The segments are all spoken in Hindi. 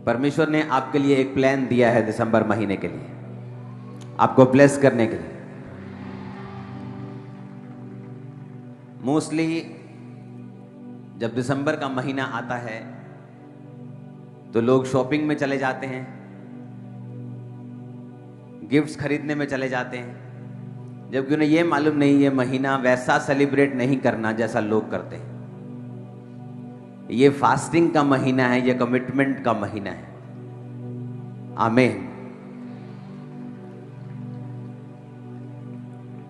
परमेश्वर ने आपके लिए एक प्लान दिया है दिसंबर महीने के लिए, आपको ब्लेस करने के लिए। मोस्टली जब दिसंबर का महीना आता है तो लोग शॉपिंग में चले जाते हैं, गिफ्ट्स खरीदने में चले जाते हैं, जबकि उन्हें यह मालूम नहीं ये महीना वैसा सेलिब्रेट नहीं करना जैसा लोग करते हैं। ये फास्टिंग का महीना है, ये कमिटमेंट का महीना है। आमीन।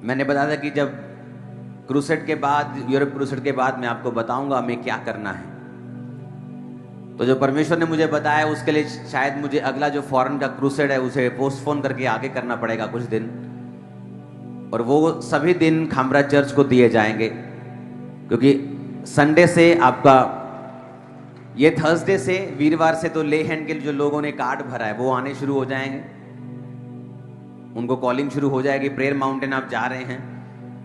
मैंने बताया था कि जब क्रूसेड के बाद, यूरोप क्रूसेड के बाद मैं आपको बताऊंगा हमें क्या करना है। तो जो परमेश्वर ने मुझे बताया उसके लिए शायद मुझे अगला जो फॉरेन का क्रूसेड है उसे पोस्टपोन करके आगे करना पड़ेगा कुछ दिन, और वो सभी दिन खामरा चर्च को दिए जाएंगे, क्योंकि संडे से आपका, ये थर्सडे से, वीरवार से तो ले हैंड के जो लोगों ने कार्ड भरा है वो आने शुरू हो जाएंगे, उनको कॉलिंग शुरू हो जाएगी। प्रेयर माउंटेन आप जा रहे हैं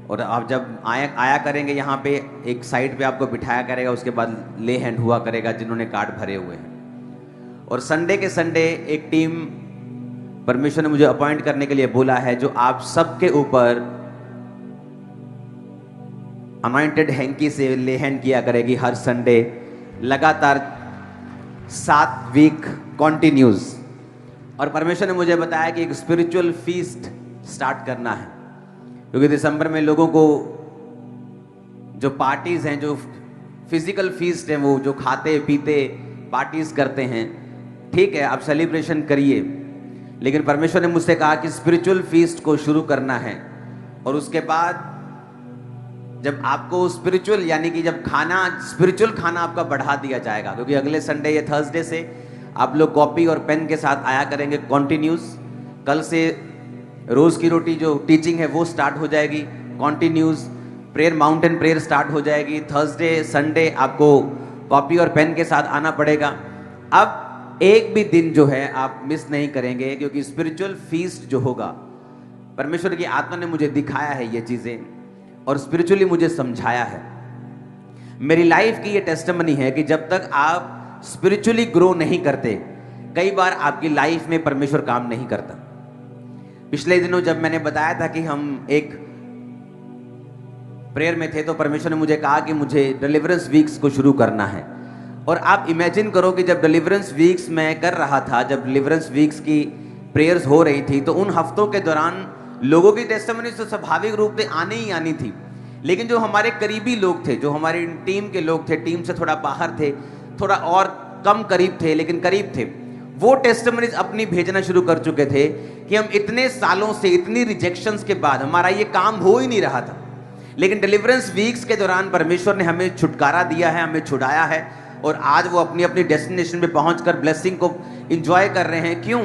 और आप जब आया करेंगे यहाँ पे एक साइड पे आपको बिठाया करेगा, उसके बाद ले हैंड हुआ करेगा जिन्होंने कार्ड भरे हुए हैं। और संडे के संडे एक टीम परमेश्वर ने मुझे अपॉइंट करने के लिए बोला है जो आप सबके ऊपर अनॉइंटेड हैंकी से ले हैंड किया करेगी हर संडे, लगातार 7 वीक कॉन्टिन्यूज। और परमेश्वर ने मुझे बताया कि एक स्पिरिचुअल फीस्ट स्टार्ट करना है, क्योंकि दिसंबर में लोगों को जो पार्टीज हैं, जो फिजिकल फीस्ट हैं, वो जो खाते पीते पार्टीज करते हैं, ठीक है आप सेलिब्रेशन करिए, लेकिन परमेश्वर ने मुझसे कहा कि स्पिरिचुअल फीस्ट को शुरू करना है। और उसके बाद जब आपको स्पिरिचुअल, यानी कि जब खाना, स्पिरिचुअल खाना आपका बढ़ा दिया जाएगा, क्योंकि अगले संडे या थर्सडे से आप लोग कॉपी और पेन के साथ आया करेंगे कॉन्टिन्यूस। कल से रोज की रोटी जो टीचिंग है वो स्टार्ट हो जाएगी continuous. Prayer mountain prayer start हो जाएगी। थर्सडे संडे आपको कॉपी और पेन के साथ आना पड़ेगा। अब एक भी दिन जो है आप मिस नहीं करेंगे, क्योंकि स्पिरिचुअल फीस्ट जो होगा, परमेश्वर की आत्मा ने मुझे दिखाया है ये चीजें और स्पिरिचुअली मुझे समझाया है। मेरी लाइफ की ये टेस्टिमनी है कि जब तक आप स्पिरिचुअली ग्रो नहीं करते, कई बार आपकी लाइफ में परमेश्वर काम नहीं करता। पिछले दिनों जब मैंने बताया था कि हम एक प्रेयर में थे, तो परमेश्वर ने मुझे कहा कि मुझे डिलीवरेंस वीक्स को शुरू करना है। और आप इमेजिन करो कि जब डिलीवरेंस वीक्स मैं कर रहा था, जब डिलीवरेंस वीक्स की प्रेयर्स हो रही थी, तो उन हफ्तों के दौरान लोगों की टेस्टिमनी तो स्वाभाविक रूप से आने ही आनी थी, लेकिन जो हमारे करीबी लोग थे, जो हमारी टीम के लोग थे, टीम से थोड़ा बाहर थे, थोड़ा और कम करीब थे लेकिन करीब थे, वो टेस्टिमनीज अपनी भेजना शुरू कर चुके थे कि हम इतने सालों से, इतनी रिजेक्शंस के बाद हमारा ये काम हो ही नहीं रहा था, लेकिन डिलीवरेंस वीक्स के दौरान परमेश्वर ने हमें छुटकारा दिया है, हमें छुड़ाया है, और आज वो अपनी अपनी डेस्टिनेशन पे पहुंचकर ब्लेसिंग को एंजॉय कर रहे हैं। क्यों?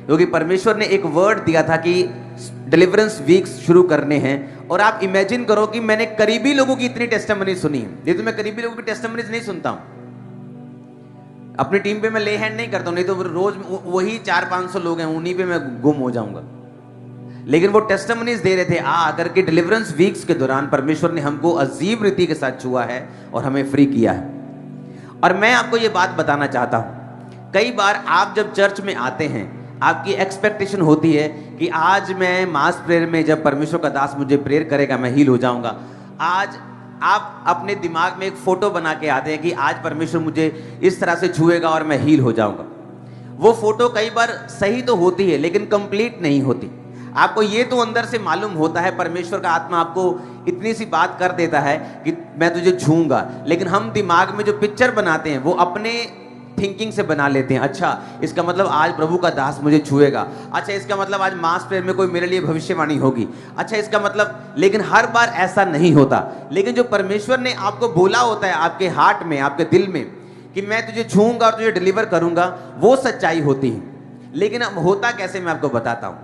क्योंकि परमेश्वर ने एक वर्ड दिया था कि डिलीवरेंस वीक्स शुरू करने हैं। और आप इमेजिन करो कि मैंने करीबी लोगों की इतनी टेस्टिमनी सुनी है। ये तो मैं करीबी लोगों की टेस्टिमनीज नहीं सुनता हूं, अपनी टीम पे मैं ले हैंड नहीं करता हूं, नहीं तो रोज वही 400-500 लोग हैं, उन्हीं पे मैं गुम हो जाऊंगा। लेकिन वो टेस्टिमनीज दे रहे थे आकर के डिलीवरेंस वीक्स के दौरान परमेश्वर ने हमको अजीब रीति के साथ छुआ है और हमें फ्री किया है। और मैं आपको ये बात बताना चाहता हूं, कई बार आप जब चर्च में आते हैं, आपकी एक्सपेक्टेशन होती है कि आज मैं मास प्रेयर में जब परमेश्वर का दास मुझे प्रेयर करेगा मैं हील हो जाऊंगा। आज आप अपने दिमाग में एक फोटो बना के आते हैं कि आज परमेश्वर मुझे इस तरह से छुएगा और मैं हील हो जाऊंगा। वो फोटो कई बार सही तो होती है लेकिन कंप्लीट नहीं होती। आपको ये तो अंदर से मालूम होता है, परमेश्वर का आत्मा आपको इतनी सी बात कर देता है कि मैं तुझे छूऊंगा, लेकिन हम दिमाग में जो पिक्चर बनाते हैं वो अपने थिंकिंग से बना लेते हैं। अच्छा, इसका मतलब आज प्रभु का दास मुझे छुएगा, अच्छा इसका मतलब आज मास प्रेयर में कोई मेरे लिए भविष्यवाणी होगी, अच्छा इसका मतलब, लेकिन हर बार ऐसा नहीं होता। लेकिन जो परमेश्वर ने आपको बोला होता है आपके हार्ट में, आपके दिल में, कि मैं तुझे छूऊंगा और तुझे डिलीवर करूंगा, वो सच्चाई होती है। लेकिन अब होता कैसे, मैं आपको बताता हूं।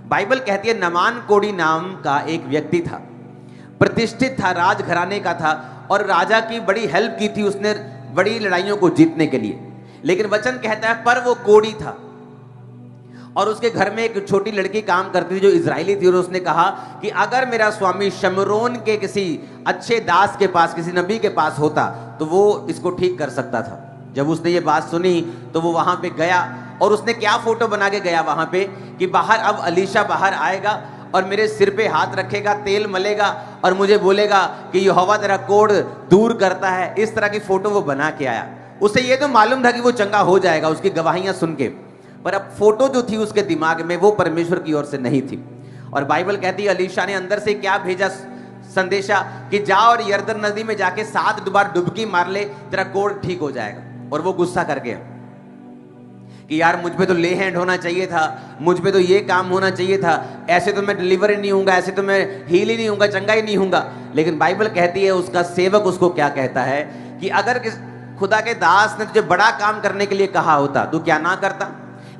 बाइबल कहती है नमान कोड़ी नाम का एक व्यक्ति था, प्रतिष्ठित था, राजघराने का था, और राजा की बड़ी हेल्प की थी उसने बड़ी लड़ाइयों को जीतने के लिए। लेकिन वचन कहता है पर वो कोढ़ी था, और उसके घर में एक छोटी लड़की काम करती थी जो इजरायली थी, और उसने कहा कि अगर मेरा स्वामी शमरोन के किसी अच्छे दास के पास, किसी नबी के पास होता तो वो इसको ठीक कर सकता था। जब उसने ये बात सुनी तो वो वहां पे गया और उसने क्या फोटो बना के गया वहां पे कि बाहर अब अलीशा बाहर आएगा और मेरे सिर पे हाथ रखेगा, तेल मलेगा और मुझे बोलेगा कि यहोवा तेरा कोढ़ दूर करता है। इस तरह की फोटो वो बना के आया। उसे ये तो मालूम था कि वो चंगा हो जाएगा उसकी गवाहियां सुन के, पर अब फोटो जो थी उसके दिमाग में वो परमेश्वर की ओर से नहीं थी। और बाइबल कहती है अलीशा ने अंदर से क्या भेजा संदेशा कि जा और यरदन नदी में जाके 7 बार डुबकी मार ले, तेरा कोढ़ ठीक हो जाएगा। और वो गुस्सा कर गया कि यार मुझ पे तो ले हैंड होना चाहिए था, मुझ पे तो ये काम होना चाहिए था, ऐसे तो मैं डिलीवर ही नहीं हूंगा, ऐसे तो मैं हील ही नहीं हूंगा, चंगा ही नहीं हूंगा। लेकिन बाइबल कहती है उसका सेवक उसको क्या कहता है कि अगर खुदा के दास ने तुझे बड़ा काम करने के लिए कहा होता तो क्या ना करता?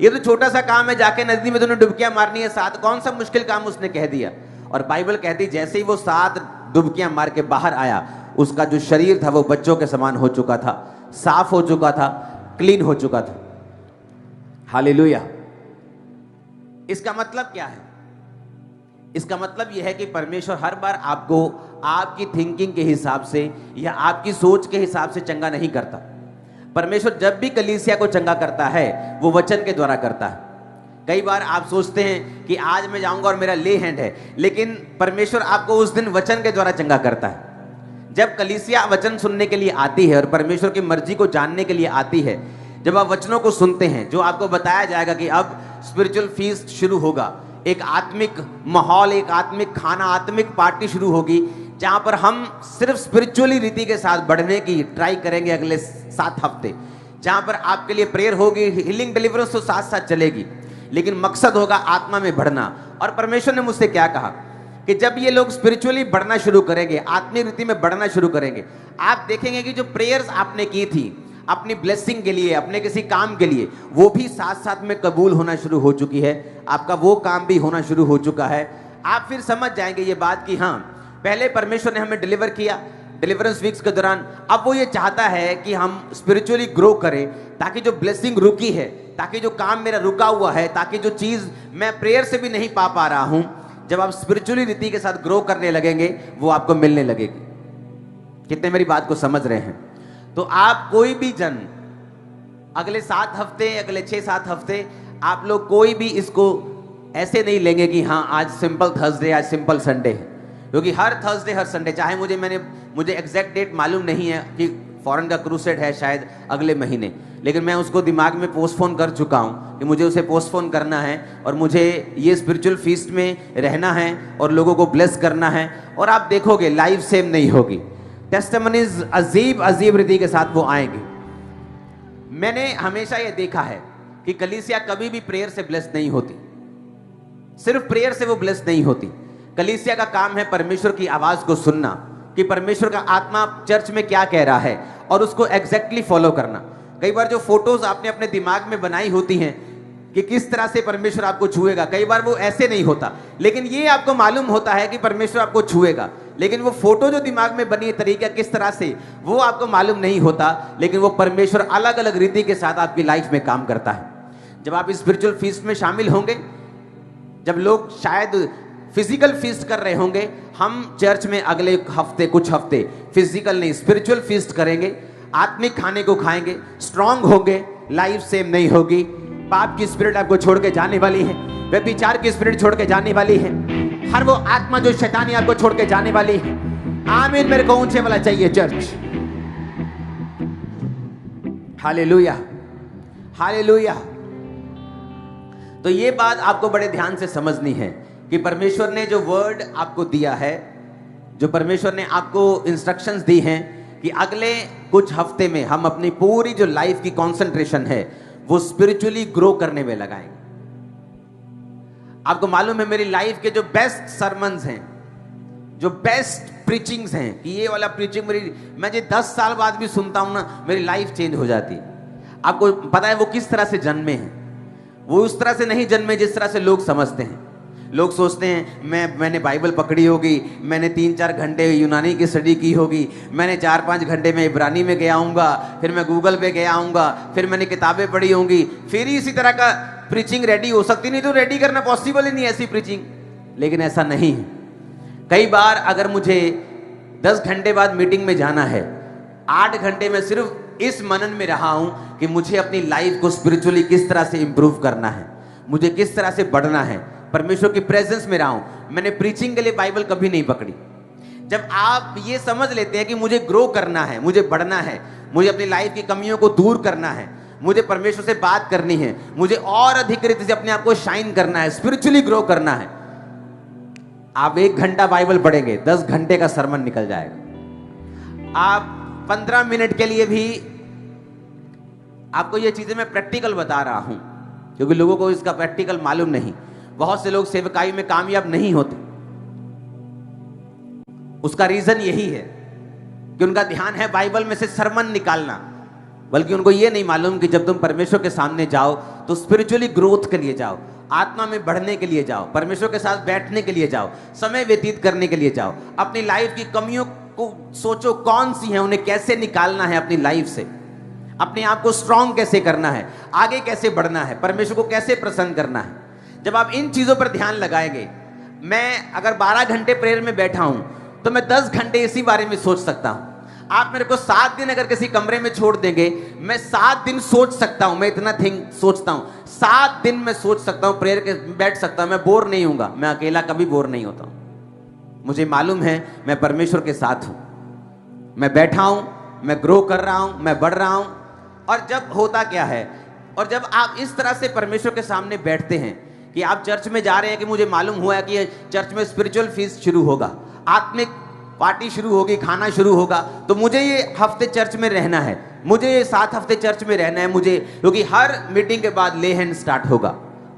ये तो छोटा सा काम है, जाके नदी में तूने डुबकियां मारनी है 7, कौन सा मुश्किल काम उसने कह दिया। और बाइबल कहती जैसे ही वो 7 डुबकियां मार के बाहर आया, उसका जो शरीर था वो बच्चों के समान हो चुका था, साफ हो चुका था, क्लीन हो चुका था। हालेलुया। इसका मतलब क्या है? इसका मतलब यह है कि परमेश्वर हर बार आपको आपकी थिंकिंग के हिसाब से या आपकी सोच के हिसाब से चंगा नहीं करता। परमेश्वर जब भी कलीसिया को चंगा करता है वो वचन के द्वारा करता है। कई बार आप सोचते हैं कि आज मैं जाऊंगा और मेरा ले हैंड है, लेकिन परमेश्वर आपको उस दिन वचन के द्वारा चंगा करता है। जब कलीसिया वचन सुनने के लिए आती है और परमेश्वर की मर्जी को जानने के लिए आती है, जब आप वचनों को सुनते हैं, जो आपको बताया जाएगा कि अब स्पिरिचुअल फीस्ट शुरू होगा, एक आत्मिक माहौल, एक आत्मिक खाना, आत्मिक पार्टी शुरू होगी, जहां पर हम सिर्फ स्पिरिचुअली रीति के साथ बढ़ने की ट्राई करेंगे अगले 7 हफ्ते, जहां पर आपके लिए प्रेयर होगी, हीलिंग डिलीवरेंस तो साथ साथ चलेगी, लेकिन मकसद होगा आत्मा में बढ़ना। और परमेश्वर ने मुझसे क्या कहा कि जब ये लोग स्पिरिचुअली बढ़ना शुरू करेंगे, आत्मिक रीति में बढ़ना शुरू करेंगे, आप देखेंगे कि जो प्रेयर्स आपने की थी अपनी ब्लेसिंग के लिए, अपने किसी काम के लिए, वो भी साथ साथ में कबूल होना शुरू हो चुकी है। आपका वो काम भी होना शुरू हो चुका है। आप फिर समझ जाएंगे ये बात कि हाँ, पहले परमेश्वर ने हमें डिलीवर किया डिलीवरेंस वीक्स के दौरान, अब वो ये चाहता है कि हम स्पिरिचुअली ग्रो करें, ताकि जो ब्लेसिंग रुकी है, ताकि जो काम मेरा रुका हुआ है, ताकि जो चीज़ मैं प्रेयर से भी नहीं पा रहा हूं, जब आप स्पिरिचुअली रीति के साथ ग्रो करने लगेंगे वो आपको मिलने लगेगी। कितने मेरी बात को समझ रहे हैं? तो आप कोई भी जन अगले 7 हफ्ते, अगले 6-7 हफ्ते, आप लोग कोई भी इसको ऐसे नहीं लेंगे कि हाँ आज सिंपल थर्सडे, आज सिंपल संडे है, क्योंकि हर थर्सडे हर संडे, चाहे मुझे एग्जैक्ट डेट मालूम नहीं है कि फॉरेन का क्रूसेड है शायद अगले महीने, लेकिन मैं उसको दिमाग में पोस्टपोन कर चुका हूँ कि मुझे उसे पोस्टपोन करना है और मुझे ये स्पिरिचुअल फीस्ट में रहना है और लोगों को ब्लेस करना है। और आप देखोगे लाइफ सेम नहीं होगी, टेस्टिमनीज अजीब अजीब रीति के साथ वो आएंगे। मैंने हमेशा ये देखा है कि कलीसिया कभी भी प्रेयर से ब्लेस नहीं होती, सिर्फ प्रेयर से वो ब्लेस नहीं होती। कलीसिया का काम है परमेश्वर की आवाज को सुनना कि परमेश्वर का आत्मा चर्च में क्या कह रहा है और उसको एग्जैक्टली फॉलो करना। कई बार जो फोटोज आपने अपने दिमाग में बनाई होती हैं कि किस तरह से परमेश्वर आपको छुएगा, कई बार वो ऐसे नहीं होता, लेकिन ये आपको मालूम होता है कि परमेश्वर आपको छुएगा, लेकिन वो फोटो जो दिमाग में बनी है तरीका किस तरह से, वो आपको मालूम नहीं होता, लेकिन वो परमेश्वर अलग अलग रीति के साथ आपकी लाइफ में काम करता है। जब आप स्पिरिचुअल फीस्ट में शामिल होंगे, जब लोग शायद फिजिकल फीस्ट कर रहे होंगे, हम चर्च में अगले हफ्ते, कुछ हफ्ते फिजिकल नहीं स्पिरिचुअल फीस्ट करेंगे, आत्मिक खाने को खाएंगे, स्ट्रांग होंगे, लाइफ सेम नहीं होगी। पाप की स्पिरिट आपको छोड़ के जाने वाली है, व्यभिचार की स्पिरिट छोड़ के जाने वाली है, हर वो आत्मा जो शैतानी आपको छोड़ के जाने वाली है। आमीन। मेरे को ऊंचे वाला चाहिए चर्च। Hallelujah, hallelujah. तो ये बात आपको बड़े ध्यान से समझनी है कि परमेश्वर ने जो वर्ड आपको दिया है, जो परमेश्वर ने आपको इंस्ट्रक्शंस दी हैं कि अगले कुछ हफ्ते में हम अपनी पूरी जो लाइफ की कंसंट्रेशन है वो स्पिरिचुअली ग्रो करने में लगाएंगे। आपको मालूम है मेरी लाइफ के जो बेस्ट सरमन्स हैं, जो बेस्ट प्रीचिंग्स हैं, कि ये वाला प्रीचिंग मैं जो 10 साल बाद भी सुनता हूं ना, मेरी लाइफ चेंज हो जाती है। आपको पता है वो किस तरह से जन्मे हैं? वो उस तरह से नहीं जन्मे जिस तरह से लोग समझते हैं। लोग सोचते हैं मैंने बाइबल पकड़ी होगी, मैंने 3-4 घंटे यूनानी की स्टडी की होगी, मैंने 4-5 घंटे में इब्रानी में गया आऊँगा, फिर मैं गूगल पे गया आऊँगा, फिर मैंने किताबें पढ़ी होंगी, फिर ही इसी तरह का प्रीचिंग रेडी हो सकती। नहीं तो रेडी करना पॉसिबल ही नहीं ऐसी प्रीचिंग। लेकिन ऐसा नहीं है। कई बार अगर मुझे 10 घंटे बाद मीटिंग में जाना है, 8 घंटे में सिर्फ इस मनन में रहा हूं कि मुझे अपनी लाइफ को स्पिरिचुअली किस तरह से इंप्रूव करना है, मुझे किस तरह से बढ़ना है। परमेश्वर की प्रेजेंस में रहा हूं। मैंने प्रीचिंग के लिए बाइबल कभी नहीं पकड़ी। जब आप ये समझ लेते हैं कि मुझे ग्रो करना है, मुझे बढ़ना है, मुझे अपनी लाइफ की कमियों को दूर करना है, मुझे परमेश्वर से बात करनी है, मुझे और अधिक रीति से अपने आप को शाइन करना है, स्पिरिचुअली ग्रो करना है, आप 1 घंटा बाइबल पढ़ेंगे, 10 घंटे का सरमन निकल जाएगा। आप 15 मिनट के लिए भी, आपको ये चीजें मैं प्रैक्टिकल बता रहा हूं क्योंकि लोगों को इसका प्रैक्टिकल मालूम नहीं। बहुत से लोग सेवकाई में कामयाब नहीं होते। उसका रीजन यही है कि उनका ध्यान है बाइबल में से सरमन निकालना, बल्कि उनको यह नहीं मालूम कि जब तुम परमेश्वर के सामने जाओ तो स्पिरिचुअली ग्रोथ के लिए जाओ, आत्मा में बढ़ने के लिए जाओ, परमेश्वर के साथ बैठने के लिए जाओ, समय व्यतीत करने के लिए जाओ। अपनी लाइफ की कमियों को सोचो कौन सी है, उन्हें कैसे निकालना है अपनी लाइफ से, अपने आप को स्ट्रांग कैसे करना है, आगे कैसे बढ़ना है, परमेश्वर को कैसे प्रसन्न करना है। जब आप इन चीजों पर ध्यान लगाएंगे, मैं अगर 12 घंटे प्रेयर में बैठा हूं तो मैं 10 घंटे इसी बारे में सोच सकता हूं। आप मेरे को 7 दिन अगर किसी कमरे में छोड़ देंगे, मैं 7 दिन सोच सकता हूं। मैं इतना सोचता हूं, 7 दिन मैं सोच सकता हूं, प्रेयर के बैठ सकता हूं, मैं बोर नहीं हूंगा। मैं अकेला कभी बोर नहीं होता हूं। मुझे मालूम है मैं परमेश्वर के साथ हूं, मैं बैठा हूं, मैं ग्रो कर रहा हूं, मैं बढ़ रहा हूं। और जब होता क्या है, और जब आप इस तरह से परमेश्वर के सामने बैठते हैं कि आप चर्च में जा रहे हैं, कि मुझे मालूम हुआ है कि चर्च में स्पिरिचुअल फीस्ट शुरू होगा, आत्मिक पार्टी शुरू होगी, खाना शुरू होगा, तो मुझे ये हफ्ते चर्च में रहना है, मुझे ये 7 हफ्ते चर्च में रहना है मुझे, क्योंकि हर मीटिंग के बाद ले हैंड स्टार्ट होगा,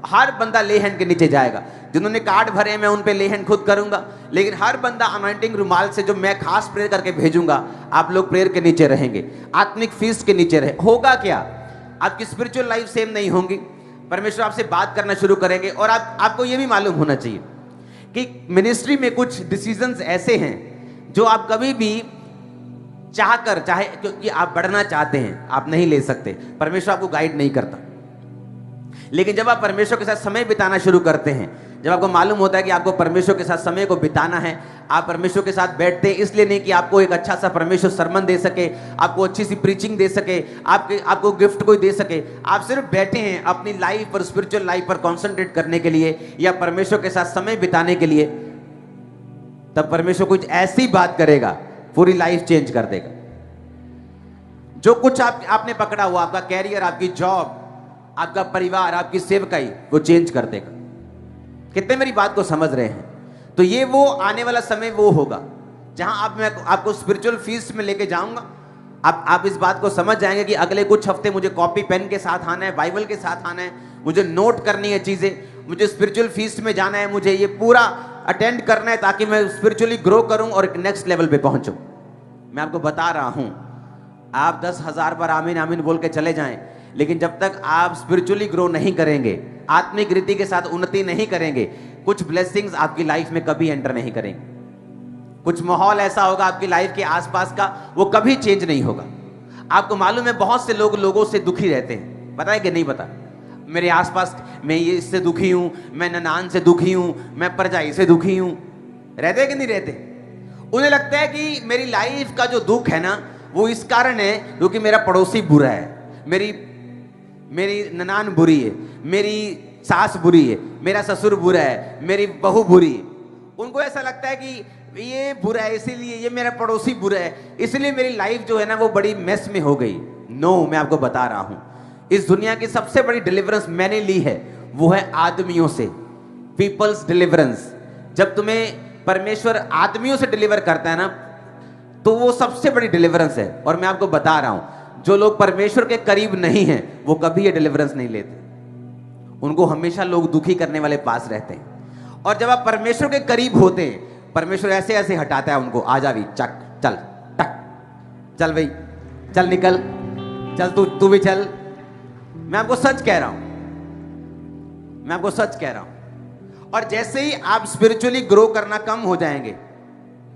हर बंदा ले हैंड के नीचे जाएगा। जिन्होंने कार्ड भरे मैं उन पे ले हैंड खुद करूंगा, लेकिन हर बंदा अनॉइंटिंग रुमाल से जो मैं खास प्रेयर करके भेजूंगा, आप लोग प्रेयर के नीचे रहेंगे, आत्मिक फीस्ट के नीचे रहे। होगा क्या, आपकी स्पिरिचुअल लाइफ सेम नहीं होगी। परमेश्वर आपसे बात करना शुरू करेंगे। और आपको यह भी मालूम होना चाहिए कि मिनिस्ट्री में कुछ डिसीजंस ऐसे हैं जो आप कभी भी चाहकर, चाहे क्योंकि आप बढ़ना चाहते हैं, आप नहीं ले सकते। परमेश्वर आपको गाइड नहीं करता। लेकिन जब आप परमेश्वर के साथ समय बिताना शुरू करते हैं, जब आपको मालूम होता है कि आपको परमेश्वर के साथ समय को बिताना है, आप परमेश्वर के साथ बैठते हैं इसलिए नहीं कि आपको एक अच्छा सा परमेश्वर सरमन दे सके, आपको अच्छी सी प्रीचिंग दे सके, आपको गिफ्ट कोई दे सके। आप सिर्फ बैठे हैं अपनी लाइफ पर, स्पिरिचुअल लाइफ पर कॉन्सेंट्रेट करने के लिए या परमेश्वर के साथ समय बिताने के लिए, तब परमेश्वर कुछ ऐसी बात करेगा, पूरी लाइफ चेंज कर देगा। जो कुछ आपने पकड़ा हुआ, आपका कैरियर, आपकी जॉब, आपका परिवार, आपकी सेवकाई, वो चेंज कर देगा। कितने मेरी बात को समझ रहे हैं? तो ये वो आने वाला समय वो होगा जहां मैं आपको स्पिरिचुअल फीस्ट में लेके जाऊंगा। आप इस बात को समझ जाएंगे कि अगले कुछ हफ्ते मुझे कॉपी पेन के साथ आना है, बाइबल के साथ आना है, मुझे नोट करनी है चीजें, मुझे स्पिरिचुअल फीस्ट में जाना है, मुझे ये पूरा अटेंड करना है ताकि मैं स्पिरिचुअली ग्रो करूं और एक नेक्स्ट लेवल पे पहुंचूं। मैं आपको बता रहा हूं, आप 10,000 बार आमीन आमीन बोल के चले जाएं, लेकिन जब तक आप स्पिरिचुअली ग्रो नहीं करेंगे, आत्मिक रीति के साथ उन्नति नहीं करेंगे, कुछ ब्लेसिंग्स आपकी लाइफ में कभी एंटर नहीं करेंगे। कुछ माहौल ऐसा होगा आपकी लाइफ के आसपास का, वो कभी चेंज नहीं होगा। आपको मालूम है बहुत से लोगों से दुखी रहते हैं, पता है कि नहीं पता? मेरे आसपास मैं ये इससे दुखी हूं, मैं ननान से दुखी हूं, मैं परजाई से दुखी हूं। रहते कि नहीं रहते? उन्हें लगता है कि मेरी लाइफ का जो दुख है ना, वो इस कारण है क्योंकि मेरा पड़ोसी बुरा है, मेरी ननान बुरी है, मेरी सास बुरी है, मेरा ससुर बुरा है, मेरी बहू बुरी है। उनको ऐसा लगता है कि ये बुरा है, इसीलिए ये मेरा पड़ोसी बुरा है, इसलिए मेरी लाइफ जो है ना वो बड़ी मेस में हो गई। नो, मैं आपको बता रहा हूं, इस दुनिया की सबसे बड़ी डिलीवरेंस मैंने ली है, वो है आदमियों से, पीपल्स डिलीवरेंस। जब तुम्हें परमेश्वर आदमियों से डिलीवर करता है ना, तो वो सबसे बड़ी डिलीवरेंस है। और मैं आपको बता रहा हूं, जो लोग परमेश्वर के करीब नहीं हैं, वो कभी ये डिलीवरेंस नहीं लेते। उनको हमेशा लोग दुखी करने वाले पास रहते हैं। और जब आप परमेश्वर के करीब होते हैं, परमेश्वर ऐसे ऐसे हटाता है उनको, आ जा भी, चल चल टक, चल भाई, चल निकल, चल तू भी चल। मैं आपको सच कह रहा हूं, मैं आपको सच कह रहा हूं। और जैसे ही आप स्पिरिचुअली ग्रो करना कम हो जाएंगे,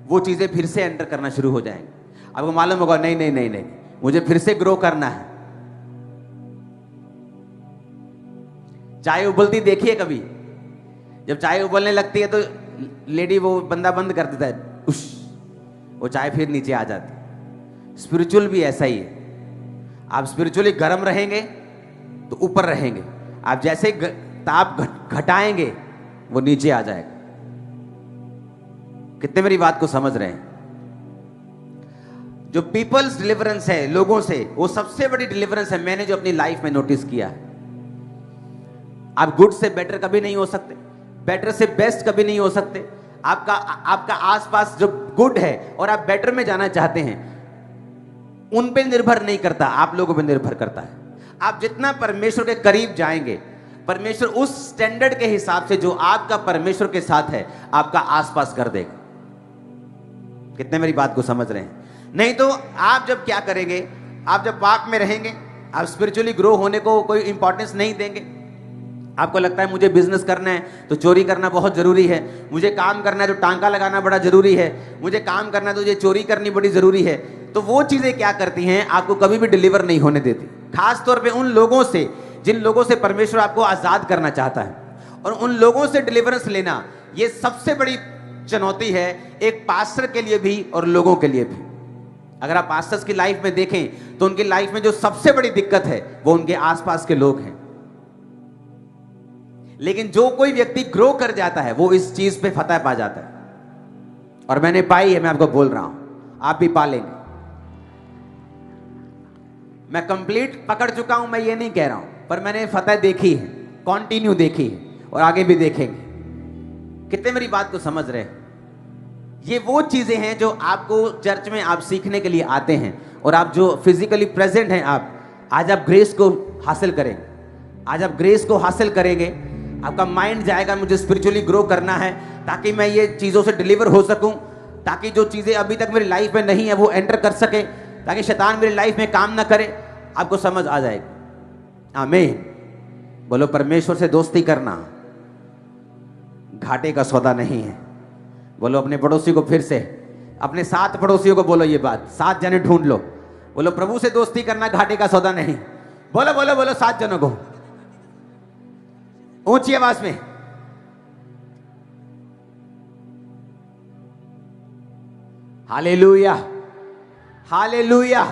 वो चीजें फिर से एंटर करना शुरू हो जाएंगे। आपको मालूम होगा, नहीं नहीं नहीं नहीं, मुझे फिर से ग्रो करना है। चाय उबलती देखिए कभी? जब चाय उबलने लगती है तो लेडी वो बंदा बंद कर देता है, उश, वो चाय फिर नीचे आ जाती है। स्पिरिचुअल भी ऐसा ही है। आप स्पिरिचुअली गर्म रहेंगे तो ऊपर रहेंगे, आप जैसे ताप घटाएंगे वो नीचे आ जाएगा। कितने मेरी बात को समझ रहे हैं? जो पीपल्स डिलीवरेंस है लोगों से, वो सबसे बड़ी डिलीवरेंस है। मैंने जो अपनी लाइफ में नोटिस किया है, आप गुड से बेटर कभी नहीं हो सकते, बेटर से बेस्ट कभी नहीं हो सकते। आपका आसपास जो गुड है और आप बेटर में जाना चाहते हैं, उन पे निर्भर नहीं करता, आप लोगों पे निर्भर करता है। आप जितना परमेश्वर के करीब जाएंगे, परमेश्वर उस स्टैंडर्ड के हिसाब से जो आपका परमेश्वर के साथ है आपका आसपास कर देगा। कितने मेरी बात को समझ रहे हैं? नहीं तो आप जब क्या करेंगे, आप जब पाप में रहेंगे, आप स्पिरिचुअली ग्रो होने को कोई इंपॉर्टेंस नहीं देंगे। आपको लगता है मुझे बिजनेस करना है तो चोरी करना बहुत जरूरी है, मुझे काम करना है तो टांका लगाना बड़ा जरूरी है, मुझे काम करना है तो मुझे चोरी करनी बड़ी जरूरी है। तो वो चीजें क्या करती हैं, आपको कभी भी डिलीवर नहीं होने देती। खास तौर पे उन लोगों से जिन लोगों से परमेश्वर आपको आजाद करना चाहता है, और उन लोगों से डिलीवरेंस लेना ये सबसे बड़ी चुनौती है, एक पास्टर के लिए भी और लोगों के लिए भी। अगर आप पास्टर्स की लाइफ में देखें तो उनकी लाइफ में जो सबसे बड़ी दिक्कत है वो उनके आसपास के लोग हैं। लेकिन जो कोई व्यक्ति ग्रो कर जाता है वो इस चीज पे फतह पा जाता है, और मैंने पाई है, मैं आपको बोल रहा हूं, आप भी पालेंगे। मैं कंप्लीट पकड़ चुका हूं, मैं ये नहीं कह रहा हूं, पर मैंने फतह देखी है, कंटिन्यू देखी है, और आगे भी देखेंगे। कितने मेरी बात को समझ रहे हैं? ये वो चीजें हैं जो आपको चर्च में आप सीखने के लिए आते हैं, और आप जो फिजिकली प्रेजेंट हैं, आप आज आप ग्रेस को हासिल करेंगे। आज आप ग्रेस को हासिल करेंगे, आपका माइंड जाएगा मुझे स्पिरिचुअली ग्रो करना है ताकि मैं ये चीजों से डिलीवर हो सकूं, ताकि जो चीजें अभी तक मेरी लाइफ में नहीं है वो एंटर कर सके, ताकि शैतान मेरी लाइफ में काम ना करे। आपको समझ आ जाएगी। आमीन। बोलो, परमेश्वर से दोस्ती करना घाटे का सौदा नहीं है। बोलो अपने पड़ोसी को, फिर से अपने 7 पड़ोसियों को बोलो ये बात, 7 जने ढूंढ लो, बोलो प्रभु से दोस्ती करना घाटे का सौदा नहीं। बोलो बोलो बोलो 7 जनों को ऊंची आवाज में। Hallelujah, hallelujah.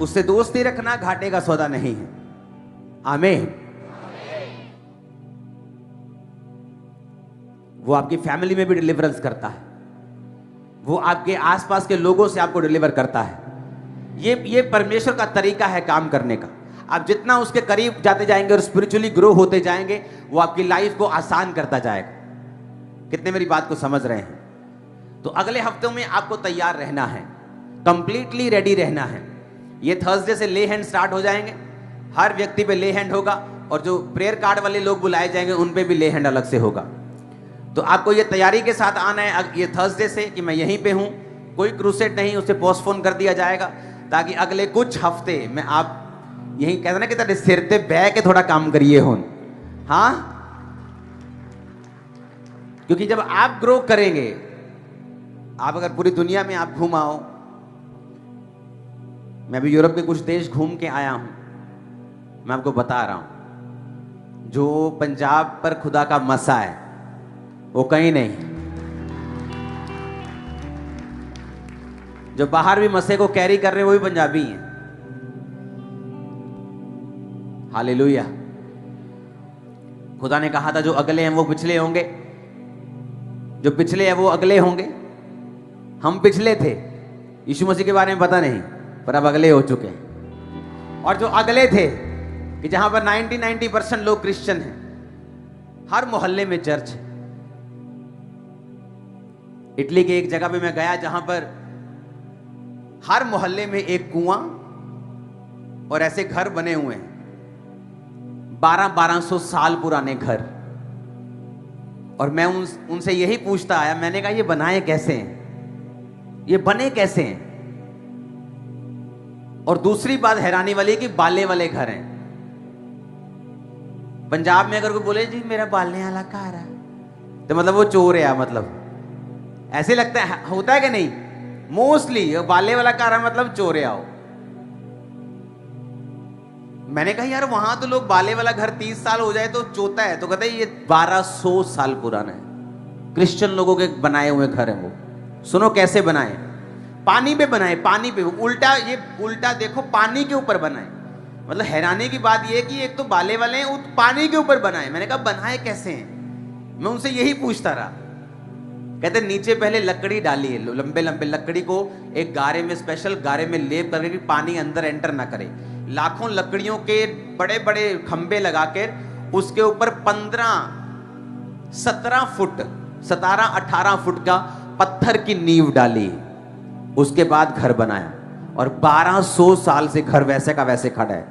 उससे दोस्ती रखना घाटे का सौदा नहीं है। आमीन। वो आपकी फैमिली में भी डिलीवरेंस करता है, वो आपके आसपास के लोगों से आपको डिलीवर करता है। ये परमेश्वर का तरीका है काम करने का। आप जितना उसके करीब जाते जाएंगे और स्पिरिचुअली ग्रो होते जाएंगे, वो आपकी लाइफ को आसान करता जाएगा। कितने मेरी बात को समझ रहे हैं? तो अगले हफ्तों में आपको तैयार रहना है, कंप्लीटली रेडी रहना है। ये थर्सडे से ले हैंड स्टार्ट हो जाएंगे, हर व्यक्ति पे ले हैंड होगा, और जो प्रेयर कार्ड वाले लोग बुलाए जाएंगे उन पे भी ले हैंड अलग से होगा। तो आपको ये तैयारी के साथ आना है ये थर्सडे से कि मैं यहीं पे हूं, कोई क्रूसेड नहीं, उसे पोस्टपोन कर दिया जाएगा, ताकि अगले कुछ हफ्ते में आप यही कहते ना कि तेरे सिर पे बह के थोड़ा काम करिए हो। हाँ, क्योंकि जब आप ग्रो करेंगे, आप अगर पूरी दुनिया में आप घुमाओ, मैं भी यूरोप के कुछ देश घूम के आया हूं, मैं आपको बता रहा हूं, जो पंजाब पर खुदा का मसा है वो कहीं नहीं। जो बाहर भी मसे को कैरी कर रहे हैं वो भी पंजाबी हैं। हालेलुया। खुदा ने कहा था जो अगले हैं वो पिछले होंगे, जो पिछले हैं वो अगले होंगे। हम पिछले थे, यीशु मसीह के बारे में पता नहीं, पर अब अगले हो चुके हैं। और जो अगले थे कि जहां पर 90% लोग क्रिश्चियन हैं, हर मोहल्ले में चर्च है। इटली के एक जगह पे मैं गया जहां पर हर मोहल्ले में एक कुआं और ऐसे घर बने हुए हैं, 1200 साल पुराने घर। और मैं उनसे यही पूछता आया, मैंने कहा ये बनाए कैसे हैं, ये बने कैसे हैं? और दूसरी बात हैरानी वाली है कि बाले वाले घर हैं। पंजाब में अगर कोई बोले जी मेरा बालने वाला घर है, तो मतलब वो चोर है, मतलब ऐसे लगता है, होता है कि नहीं? मोस्टली बाले वाला घर है मतलब चोर आओ। मैंने कहा यार वहां तो लोग बाले वाला घर 30 साल हो जाए तो चोता है, तो कहते हैं ये 1200 साल पुराना है, क्रिश्चियन लोगों के बनाए हुए घर हैं वो। सुनो कैसे बनाए। पानी पे बनाए, पानी पे, उल्टा, ये उल्टा देखो, पानी के ऊपर बनाए। मतलब हैरानी की बात ये कि एक तो बाले वाले हैं, वो पानी के ऊपर बनाए। मैंने कहा बनाए कैसे हैं, मैं उनसे यही पूछता रहा। कहते नीचे पहले लकड़ी डाली है, लंबे लंबे लकड़ी को एक गारे में, स्पेशल गारे में लेप करके कि पानी अंदर एंटर ना करे। लाखों लकड़ियों के बड़े बड़े खंबे लगा कर उसके ऊपर 17 फुट 18 फुट का पत्थर की नींव डाली, उसके बाद घर बनाया। और 1200 साल से घर वैसे का वैसे खड़ा है।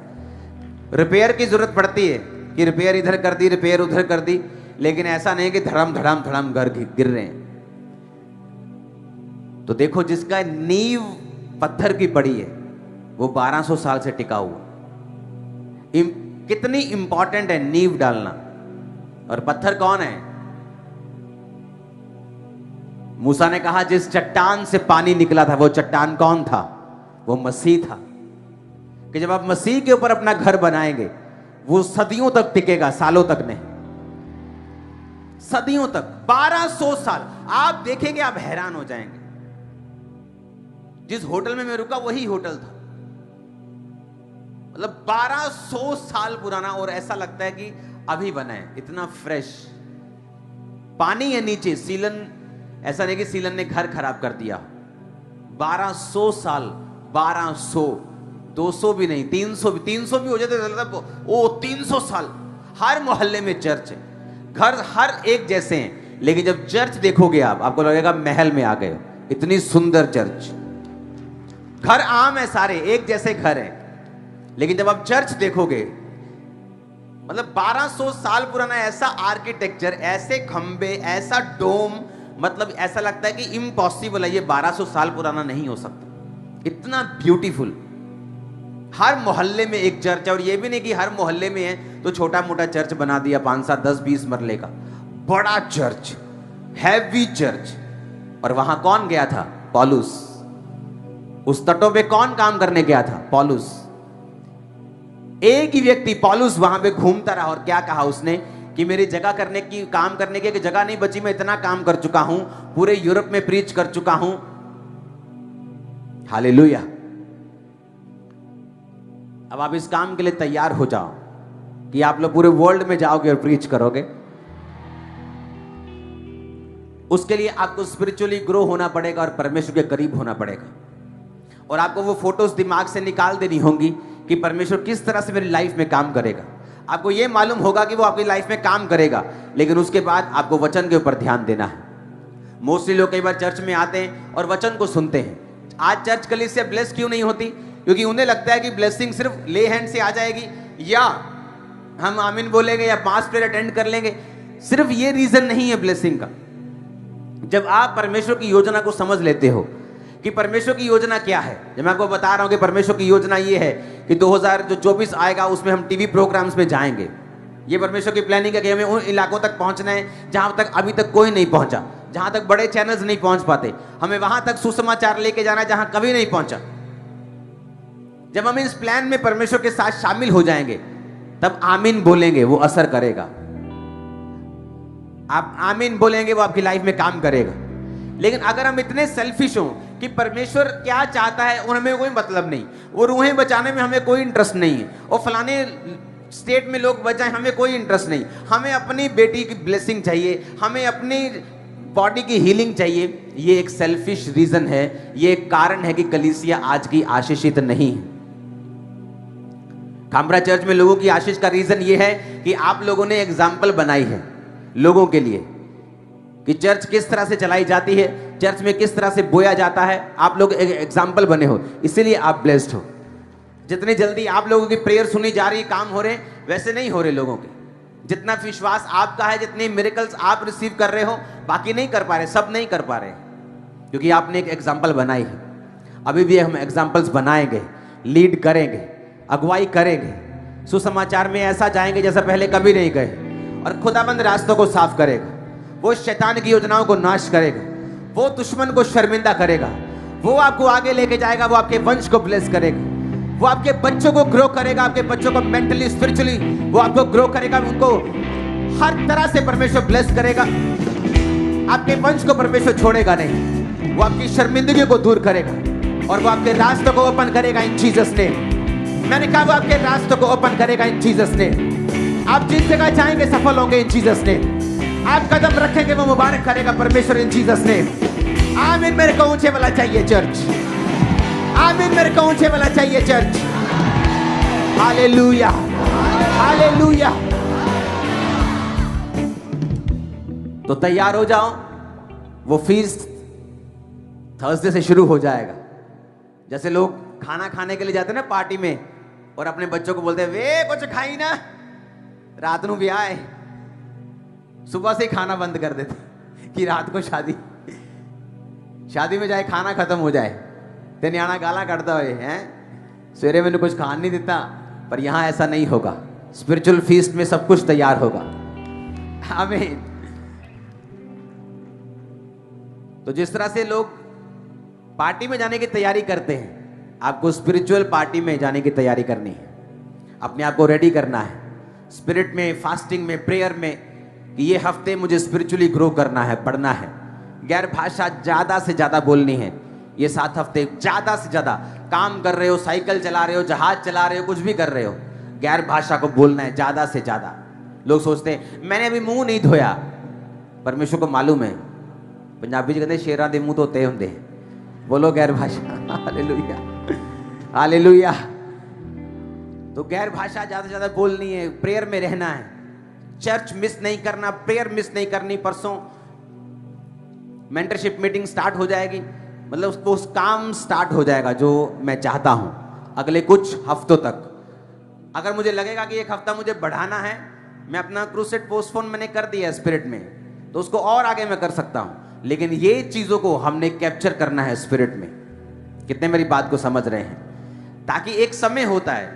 रिपेयर की जरूरत पड़ती है कि रिपेयर इधर कर दी, रिपेयर उधर कर दी, लेकिन ऐसा नहीं कि धड़म धड़म धड़म घर गिर रहे हैं। तो देखो, जिसका नींव पत्थर की पड़ी है वो 1200 साल से टिका हुआ। कितनी इंपॉर्टेंट है नींव डालना। और पत्थर कौन है? मूसा ने कहा जिस चट्टान से पानी निकला था, वो चट्टान कौन था? वो मसीह था। कि जब आप मसीह के ऊपर अपना घर बनाएंगे, वो सदियों तक टिकेगा, सालों तक नहीं, सदियों तक। 1200 साल आप देखेंगे, आप हैरान हो जाएंगे। जिस होटल में मैं रुका वही होटल था। मतलब 1200 साल पुराना, और ऐसा लगता है कि अभी बना है, इतना फ्रेश। पानी है नीचे, सीलन, ऐसा नहीं कि सीलन ने घर खराब कर दिया। 1200 साल, 1200, 200 भी नहीं, 300 भी हो जाते तो ओ 300 साल। हर मोहल्ले में चर्च है, घर हर एक जैसे हैं, लेकिन जब चर्च देखोगे आपको लगेगा महल में आ गए। इतनी सुंदर चर्च, घर आम है, सारे एक जैसे घर हैं, लेकिन जब आप चर्च देखोगे, मतलब 1200 साल पुराना ऐसा आर्किटेक्चर, ऐसे खंबे, ऐसा डोम, मतलब ऐसा लगता है कि इम्पॉसिबल है, ये 1200 साल पुराना नहीं हो सकता। इतना ब्यूटीफुल। हर मोहल्ले में एक चर्च है, और ये भी नहीं कि हर मोहल्ले में है तो छोटा मोटा चर्च बना दिया 5, 7, 10, 20 मरले का। बड़ा चर्च, हैवी चर्च। और वहां कौन गया था? पौलुस। उस तटों पे कौन काम करने गया था? पौलुस। एक ही व्यक्ति पौलुस वहां पे घूमता रहा, और क्या कहा उसने कि मेरी जगह करने की, काम करने की जगह नहीं बची, मैं इतना काम कर चुका हूं, पूरे यूरोप में प्रीच कर चुका हूं। हालेलुया। अब आप इस काम के लिए तैयार हो जाओ कि आप लोग पूरे वर्ल्ड में जाओगे और प्रीच करोगे। उसके लिए आपको स्पिरिचुअली ग्रो होना पड़ेगा और परमेश्वर के करीब होना पड़ेगा। और आपको वो फोटोज दिमाग से निकाल देनी होंगी कि परमेश्वर किस तरह से मेरी लाइफ में काम करेगा। आपको ये मालूम होगा कि वो आपकी लाइफ में काम करेगा, लेकिन उसके बाद आपको वचन के ऊपर ध्यान देना है। मोस्टली लोग कई बार चर्च में आते हैं और वचन को सुनते हैं। आज चर्च कलीसिया ब्लेस क्यों नहीं होती? क्योंकि उन्हें लगता है कि ब्लेसिंग सिर्फ ले हैंड से आ जाएगी, या हम आमीन बोलेंगे या 5 प्रेयर अटेंड कर लेंगे। सिर्फ ये रीजन नहीं है ब्लेसिंग का। जब आप परमेश्वर की योजना को समझ लेते हो कि परमेश्वर की योजना क्या है, जब मैं आपको बता रहा हूं कि परमेश्वर की योजना ये है कि 2024 आएगा, उसमें हम टीवी प्रोग्राम्स में जाएंगे। ये परमेश्वर की प्लानिंग है कि हमें उन इलाकों तक पहुंचना है जहां तक अभी तक कोई नहीं पहुंचा, जहां तक बड़े चैनल्स नहीं पहुंच पाते। हमें वहां तक सुसमाचार लेके जाना है जहां कभी नहीं पहुंचा। जब हम इस प्लान में परमेश्वर के साथ शामिल हो जाएंगे, तब आमीन बोलेंगे, वो असर करेगा। आप आमीन बोलेंगे, वो आपकी लाइफ में काम करेगा। लेकिन अगर हम इतने सेल्फिश हों कि परमेश्वर क्या चाहता है और हमें कोई मतलब नहीं, वो रूहें बचाने में हमें कोई इंटरेस्ट नहीं है, और फलाने स्टेट में लोग बचाएं, हमें कोई इंटरेस्ट नहीं, हमें अपनी बेटी की ब्लेसिंग चाहिए, हमें अपनी बॉडी की हीलिंग चाहिए, ये एक सेल्फिश रीजन है। ये एक कारण है कि कलीसिया आज की आशीषित नहीं है। कामरा चर्च में लोगों की आशीष का रीजन ये है कि आप लोगों ने एग्जाम्पल बनाई है लोगों के लिए कि चर्च किस तरह से चलाई जाती है, चर्च में किस तरह से बोया जाता है। आप लोग एक एग्जाम्पल बने हो, इसीलिए आप ब्लेस्ड हो। जितनी जल्दी आप लोगों की प्रेयर सुनी जा रही, काम हो रहे, वैसे नहीं हो रहे लोगों के। जितना विश्वास आपका है, जितने मिरेकल्स आप रिसीव कर रहे हो, बाकी नहीं कर पा रहे, सब नहीं कर पा रहे, क्योंकि आपने एक एग्जाम्पल बनाई है। अभी भी हम एग्जाम्पल्स बनाएंगे, लीड करेंगे, अगुवाई करेंगे, सुसमाचार में ऐसा जाएंगे जैसा पहले कभी नहीं गए, और खुदाबंद रास्तों को साफ करेगा। वो शैतान की योजनाओं को नाश करेगा, वो दुश्मन को शर्मिंदा करेगा, वो आपको आगे लेके जाएगा, वो आपके वंश को ब्लेस करेगा, वो आपके बच्चों को ग्रो करेगा, आपके बच्चों को मेंटली स्पिरिचुअली वो आपको ग्रो करेगा, उनको हर तरह से परमेश्वर ब्लेस करेगा। आपके वंश को परमेश्वर छोड़ेगा नहीं, वो आपकी शर्मिंदगी को दूर करेगा। और वो आपके रास्तों को ओपन करेगा इन जीसस नेम। मैंने कहा वो आपके रास्तों को ओपन करेगा इन जीसस नेम। आप जिस जगह जाएंगे सफल होंगे इन जीसस नेम। आप कदम रखेंगे वो मुबारक करेगा परमेश्वर इन जीसस नेम। आमीन। मेरे को ऊंचे वाला चाहिए चर्च। आमीन। मेरे को ऊंचे वाला चाहिए चर्च। Hallelujah, hallelujah. तो तैयार हो जाओ, वो फीस्ट थर्सडे से शुरू हो जाएगा। जैसे लोग खाना खाने के लिए जाते हैं ना पार्टी में, और अपने बच्चों को बोलते हैं वे कुछ खाई ना, रात ਨੂੰ भी आए, सुबह से ही खाना बंद कर देते कि रात को शादी में जाए खाना खत्म हो जाए। ते न्याणा गाला कटता हुए हैं सवेरे मैंने कुछ खान नहीं देता, पर यहां ऐसा नहीं होगा। स्पिरिचुअल फीस्ट में सब कुछ तैयार होगा। आमीन। तो जिस तरह से लोग पार्टी में जाने की तैयारी करते हैं, आपको स्पिरिचुअल पार्टी में जाने की तैयारी करनी है। अपने आप को रेडी करना है स्पिरिट में, फास्टिंग में, प्रेयर में, कि ये हफ्ते मुझे स्पिरिचुअली ग्रो करना है, पढ़ना है। गैर भाषा ज्यादा से ज्यादा बोलनी है। ये 7 हफ्ते ज्यादा से ज्यादा काम कर रहे हो, साइकिल चला रहे हो, जहाज चला रहे हो, कुछ भी कर रहे हो, गैर भाषा को बोलना है ज्यादा से ज्यादा। लोग सोचते हैं मैंने अभी मुंह नहीं धोया, परमेश्वर को मालूम है। पंजाबी जी कहते शेरां दे मुंह धोते होंगे। बोलो गैर भाषा। Hallelujah, hallelujah. तो गैर भाषा ज्यादा से ज्यादा बोलनी है, प्रेयर में रहना है, चर्च मिस नहीं करना, प्रेयर मिस नहीं करनी। परसों मेंटरशिप मीटिंग स्टार्ट हो जाएगी, मतलब उस काम स्टार्ट हो जाएगा जो मैं चाहता हूं अगले कुछ हफ्तों तक। अगर मुझे लगेगा कि एक हफ्ता मुझे बढ़ाना है, मैं अपना क्रूसेड पोस्टपोन मैंने कर दिया स्पिरिट में, तो उसको और आगे मैं कर सकता हूं, लेकिन ये चीजों को हमने कैप्चर करना है स्पिरिट में। कितने मेरी बात को समझ रहे हैं? ताकि एक समय होता है,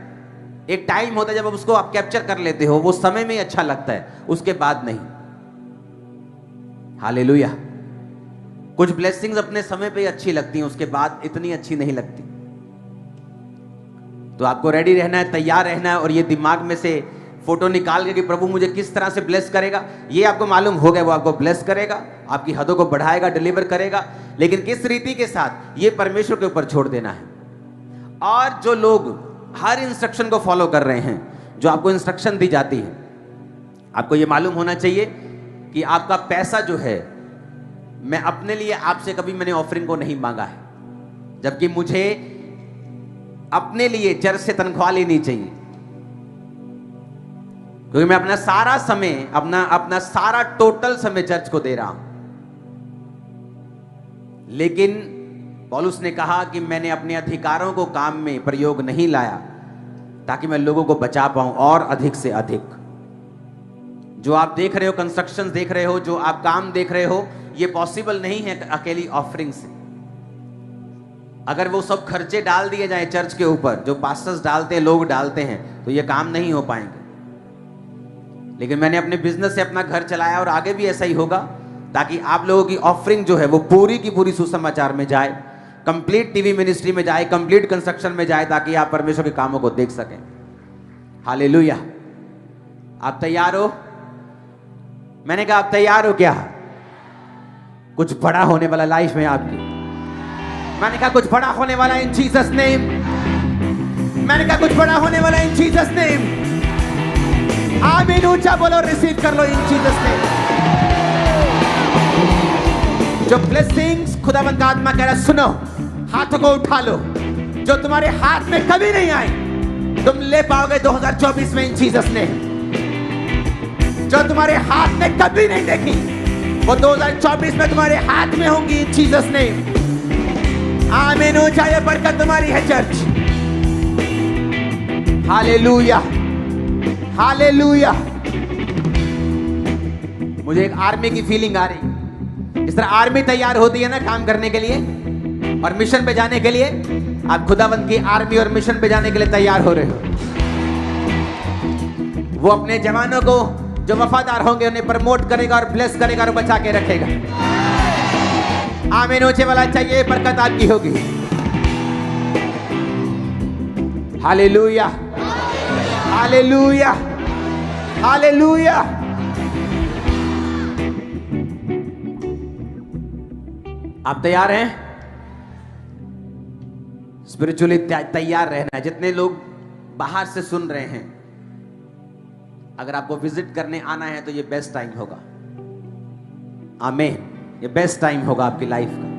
एक टाइम होता है जब उसको आप कैप्चर कर लेते हो, वो समय में ही अच्छा लगता है, उसके बाद नहीं। हालेलुया। कुछ ब्लेसिंग्स अपने समय पे ही अच्छी लगती हैं, उसके बाद इतनी अच्छी नहीं लगती। तो आपको रेडी रहना है, तैयार रहना है, और ये दिमाग में से फोटो निकाल के कि प्रभु मुझे किस तरह से ब्लेस करेगा, ये आपको मालूम हो गया। वो आपको ब्लेस करेगा, आपकी हदों को बढ़ाएगा, डिलीवर करेगा, लेकिन किस रीति के साथ, ये परमेश्वर के ऊपर छोड़ देना है। और जो लोग हर इंस्ट्रक्शन को फॉलो कर रहे हैं, जो आपको इंस्ट्रक्शन दी जाती है, आपको ये मालूम होना चाहिए कि आपका पैसा जो है, मैं अपने लिए आपसे कभी मैंने ऑफरिंग को नहीं मांगा है, जबकि मुझे अपने लिए चर्च से तनख्वाह लेनी चाहिए, क्योंकि मैं अपना सारा समय, अपना सारा टोटल समय चर्च को दे रहा हूं। लेकिन पौलुस ने कहा कि मैंने अपने अधिकारों को काम में प्रयोग नहीं लाया ताकि मैं लोगों को बचा पाऊं और अधिक से अधिक। जो आप देख रहे हो, कंस्ट्रक्शन देख रहे हो, जो आप काम देख रहे हो, ये पॉसिबल नहीं है अकेली ऑफरिंग से। अगर वो सब खर्चे डाल दिए जाए चर्च के ऊपर, जो पास्टर्स डालते हैं, लोग डालते हैं, तो ये काम नहीं हो पाएंगे। लेकिन मैंने अपने बिजनेस से अपना घर चलाया, और आगे भी ऐसा ही होगा, ताकि आप लोगों की ऑफरिंग जो है वो पूरी की पूरी सुसमाचार में जाए, कंप्लीट टीवी मिनिस्ट्री में जाए, कंप्लीट कंस्ट्रक्शन में जाए, ताकि आप परमेश्वर के कामों को देख सकें। हालेलुया। आप तैयार हो? मैंने कहा आप तैयार हो क्या? कुछ बड़ा होने वाला लाइफ में आपकी। मैंने कहा कुछ बड़ा होने वाला इन जीसस नेम। मैंने कहा कुछ बड़ा होने वाला इन जीसस नेम। आमीन। ऊंचा बोलो, रिसीव कर लो इन जीसस नेम। जो ब्लेसिंग्स खुदावंद का आत्मा कह रहा है, सुनो, हाथों को उठा लो, जो तुम्हारे हाथ में कभी नहीं आए, तुम ले पाओगे 2024 में इन जीसस नेम। जो तुम्हारे हाथ में कभी नहीं देखी, वो 2024 में तुम्हारे हाथ में होंगी इन जीसस नेम। आमीन। ऊंचा ये बरकत तुम्हारी है चर्च। Hallelujah, hallelujah. मुझे एक आर्मी की फीलिंग आ रही। इस तरह आर्मी तैयार होती है ना काम करने के लिए और मिशन पे जाने के लिए, आप खुदावंद की आर्मी और मिशन पे जाने के लिए तैयार हो रहे हो। वो अपने जवानों को, जो वफादार होंगे, उन्हें प्रमोट करेगा और ब्लेस करेगा और बचा के रखेगा। आमीन। ऊंचे वाला चाहिए, बरकत आपकी होगी। Hallelujah, hallelujah, hallelujah. आप तैयार हैं? स्पिरिचुअली तैयार रहना है। जितने लोग बाहर से सुन रहे हैं, अगर आपको विजिट करने आना है तो ये बेस्ट टाइम होगा। आमीन। ये बेस्ट टाइम होगा आपकी लाइफ का।